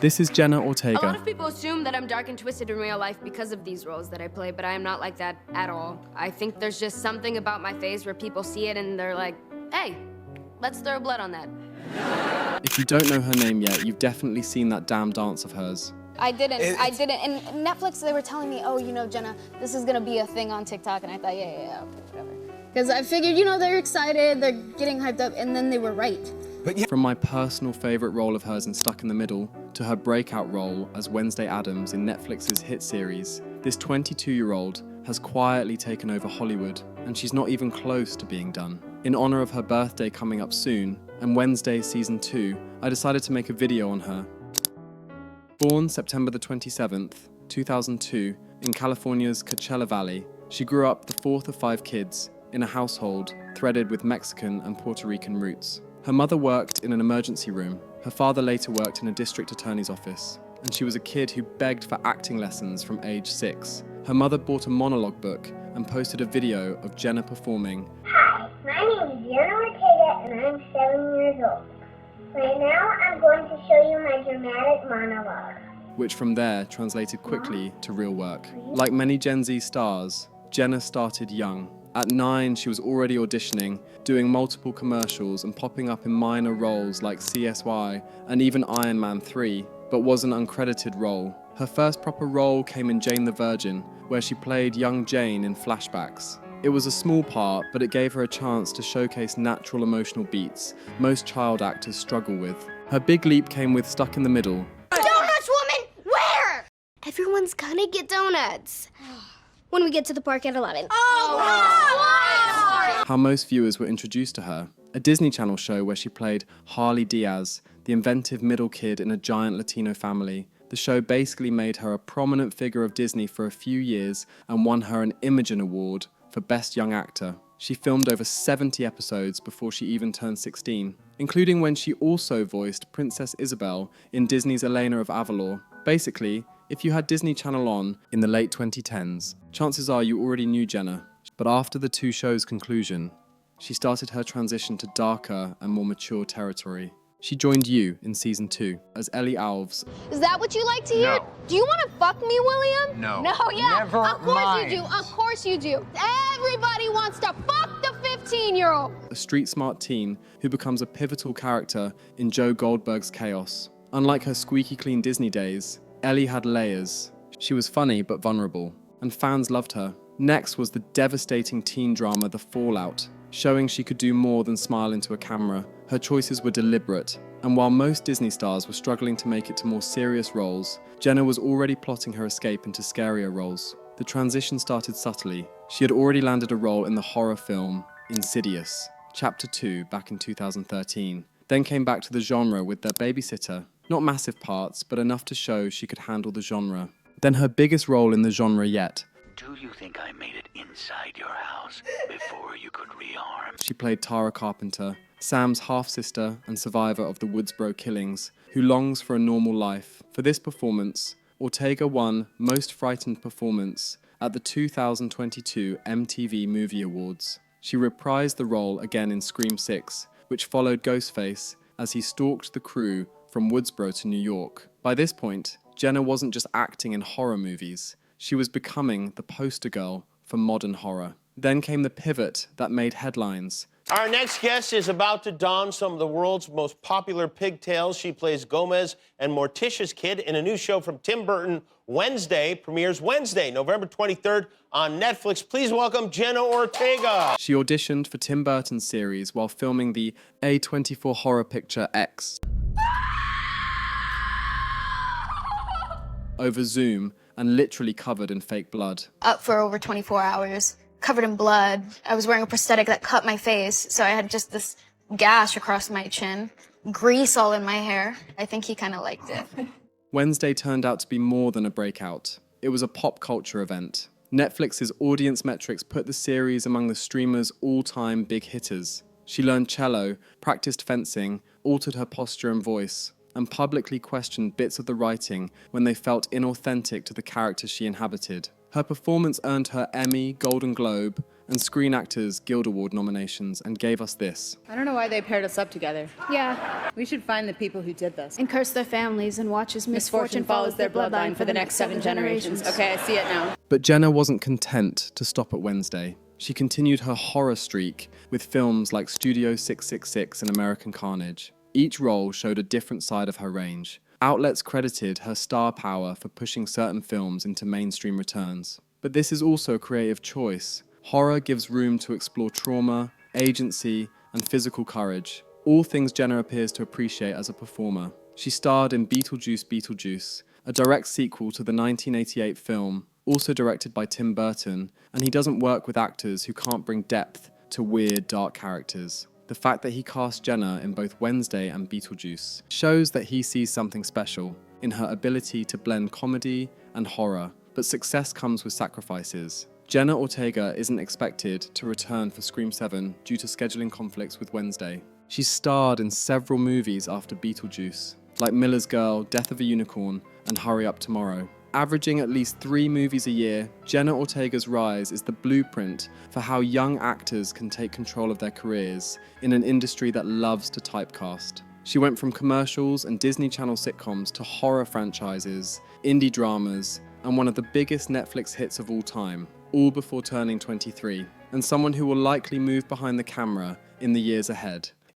This is Jenna A lot Ortega. of people assume that I'm dark and twisted in real life because of these roles that I play, but I am not like that at all. I think there's just something about my face where people see it and they're like, hey, let's throw blood on that. If you don't know her name yet, you've definitely seen that damn dance of hers. I didn't. And Netflix, they were telling me, oh, you know, Jenna, this is gonna be a thing on TikTok. And I thought, yeah, okay, whatever. Because I figured, you know, they're excited, they're getting hyped up, and then they were right. From my personal favourite role of hers in Stuck in the Middle to her breakout role as Wednesday Addams in Netflix's hit series, this 22-year-old has quietly taken over Hollywood, and she's not even close to being done. In honour of her birthday coming up soon, and Wednesday Season 2, I decided to make a video on her. Born September the 27th, 2002, in California's Coachella Valley, she grew up the fourth of 5 kids in a household threaded with Mexican and Puerto Rican roots. Her mother worked in an emergency room. Her father later worked in a district attorney's office, and she was a kid who begged for acting lessons from age 6. Her mother bought a monologue book and posted a video of Jenna performing. Hi, my name is Jenna Ortega and I'm 7 years old. Right now I'm going to show you my dramatic monologue. Which from there translated quickly to real work. Like many Gen Z stars, Jenna started young. At 9, she was already auditioning, doing multiple commercials and popping up in minor roles like CSY and even Iron Man 3, but was an uncredited role. Her first proper role came in Jane the Virgin, where she played young Jane in flashbacks. It was a small part, but it gave her a chance to showcase natural emotional beats most child actors struggle with. Her big leap came with Stuck in the Middle. Donuts, woman! Where? Everyone's gonna get donuts. When we get to the park at 11. Oh, wow! How most viewers were introduced to her, a Disney Channel show where she played Harley Diaz, the inventive middle kid in a giant Latino family. The show basically made her a prominent figure of Disney for a few years and won her an Imagen Award for Best Young Actor. She filmed over 70 episodes before she even turned 16, including when she also voiced Princess Isabel in Disney's Elena of Avalor. Basically, if you had Disney Channel on in the late 2010s, chances are you already knew Jenna. But after the 2 shows' conclusion, she started her transition to darker and more mature territory. She joined You in Season 2 as Ellie Alves. Is that what you like to hear? No. Do you want to fuck me, William? No. No, yeah. Never Of course mind. you do. Of course you do. Everybody wants to fuck the 15-year-old. A street-smart teen who becomes a pivotal character in Joe Goldberg's Chaos. Unlike her squeaky clean Disney days, Ellie had layers. She was funny but vulnerable, and fans loved her. Next was the devastating teen drama The Fallout, showing she could do more than smile into a camera. Her choices were deliberate, and while most Disney stars were struggling to make it to more serious roles, Jenna was already plotting her escape into scarier roles. The transition started subtly. She had already landed a role in the horror film Insidious, Chapter 2 back in 2013, then came back to the genre with their Babysitter. Not massive parts, but enough to show she could handle the genre. Then her biggest role in the genre yet. Do you think I made it inside your house before you could rearm? She played Tara Carpenter, Sam's half-sister and survivor of the Woodsboro killings, who longs for a normal life. For this performance, Ortega won Most Frightened Performance at the 2022 MTV Movie Awards. She reprised the role again in Scream 6, which followed Ghostface as he stalked the crew from Woodsboro to New York. By this point, Jenna wasn't just acting in horror movies. She was becoming the poster girl for modern horror. Then came the pivot that made headlines. Our next guest is about to don some of the world's most popular pigtails. She plays Gomez and Morticia's kid in a new show from Tim Burton, Wednesday. Premieres Wednesday, November 23rd on Netflix. Please welcome Jenna Ortega. She auditioned for Tim Burton's series while filming the A24 horror picture X over Zoom and literally covered in fake blood. Up for over 24 hours, covered in blood. I was wearing a prosthetic that cut my face, so I had just this gash across my chin, grease all in my hair. I think he kind of liked it. Wednesday turned out to be more than a breakout. It was a pop culture event. Netflix's audience metrics put the series among the streamer's all-time big hitters. She learned cello, practiced fencing, altered her posture and voice, and publicly questioned bits of the writing when they felt inauthentic to the character she inhabited. Her performance earned her Emmy, Golden Globe, and Screen Actors Guild Award nominations and gave us this. I don't know why they paired us up together. Yeah. We should find the people who did this. And curse their families and watch as Misfortune follows their bloodline for the next 7 generations. Okay, I see it now. But Jenna wasn't content to stop at Wednesday. She continued her horror streak with films like Studio 666 and American Carnage. Each role showed a different side of her range. Outlets credited her star power for pushing certain films into mainstream returns. But this is also a creative choice. Horror gives room to explore trauma, agency, and physical courage, all things Jenna appears to appreciate as a performer. She starred in Beetlejuice Beetlejuice, a direct sequel to the 1988 film, also directed by Tim Burton, and he doesn't work with actors who can't bring depth to weird, dark characters. The fact that he cast Jenna in both Wednesday and Beetlejuice shows that he sees something special in her ability to blend comedy and horror, but success comes with sacrifices. Jenna Ortega isn't expected to return for Scream 7 due to scheduling conflicts with Wednesday. She starred in several movies after Beetlejuice, like Miller's Girl, Death of a Unicorn, and Hurry Up Tomorrow. Averaging at least 3 movies a year, Jenna Ortega's rise is the blueprint for how young actors can take control of their careers in an industry that loves to typecast. She went from commercials and Disney Channel sitcoms to horror franchises, indie dramas, and one of the biggest Netflix hits of all time, all before turning 23, and someone who will likely move behind the camera in the years ahead.